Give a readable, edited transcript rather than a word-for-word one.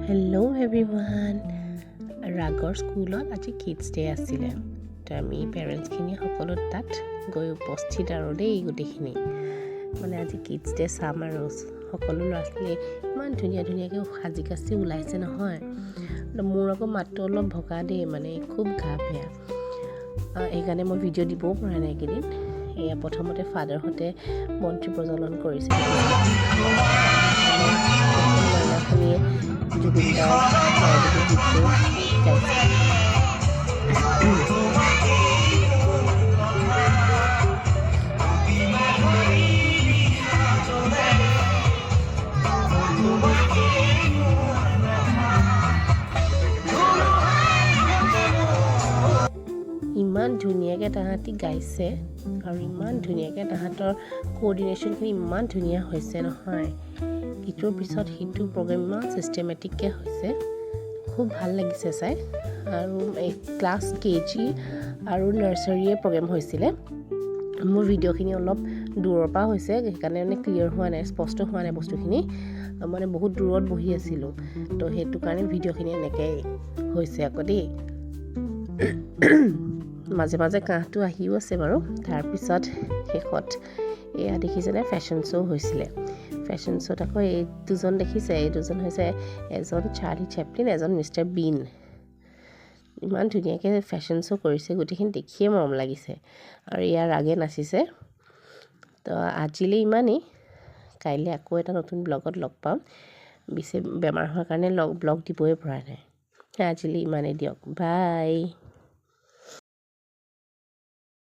hello' everyone ৰাগৰ স্কুলত আজি kids day আছিলে তো আমি পেৰেণ্টছখিনি সকলো তাত গৈ উপস্থিত আৰু দেই গোটেইখিনি মানে আজি কিডছ ডে চাম আৰু সকলো ল'ৰা ছোৱালীয়ে ইমান ধুনীয়াকৈ সাজি কাচি ওলাইছে নহয় মোৰ আকৌ মাতটো অলপ ভগা দেই মানে খুব গা বেয়া সেইকাৰণে মই ভিডিঅ' দিবও পৰা নাই এইকেইদিন এয়া প্ৰথমতে ফাদাৰহঁতে মন্ত্ৰী প্ৰজ্বলন কৰিছে মহিলাখিনিয়ে জুবিনদাৰ গীতটো গাইছে ইমান ধুনীয়াকৈ তাহাঁতি গাইছে আৰু ইমান ধুনীয়াকৈ তাহাঁতৰ কোঅৰ্ডিনেশ্যনখিনি ইমান ধুনীয়া হৈছে নহয় ইটোৰ পিছত সিটো প্ৰগ্ৰেম ইমান ছিষ্টেমেটিককৈ হৈছে খুব ভাল লাগিছে চাই আৰু এই ক্লাছ KG আৰু নাৰ্চাৰীয়ে প্ৰগ্ৰেম হৈছিলে মোৰ ভিডিঅ'খিনি অলপ দূৰৰ পৰা হৈছে সেইকাৰণে মানে ক্লিয়াৰ হোৱা নাই স্পষ্ট হোৱা নাই বস্তুখিনি মানে বহুত দূৰত বহি আছিলোঁ তো সেইটো কাৰণে ভিডিঅ'খিনি এনেকৈ হৈছে আকৌ দেই মাজে মাজে কাহটো আহিও আছে বাৰু তাৰপিছত শেষত এয়া দেখিছেনে ফেশ্বন শ্ব' হৈছিলে ফেশ্বন শ্ব'ত আকৌ এই দুজন দেখিছে এই দুজন হৈছে এজন চাৰ্লি চেপলিন এজন মিষ্টাৰ বিন ইমান ধুনীয়াকৈ ফেশ্বন শ্ব' কৰিছে গোটেইখিনি দেখিয়ে মৰম লাগিছে আৰু ইয়াৰ আগে নাচিছে তো আজিলৈ ইমানেই কাইলৈ আকৌ এটা নতুন ব্লগত লগ পাম বেছি বেমাৰ হোৱাৰ কাৰণে ব্লগ দিবই পৰা নাই আজিলৈ ইমানেই দিয়ক বাই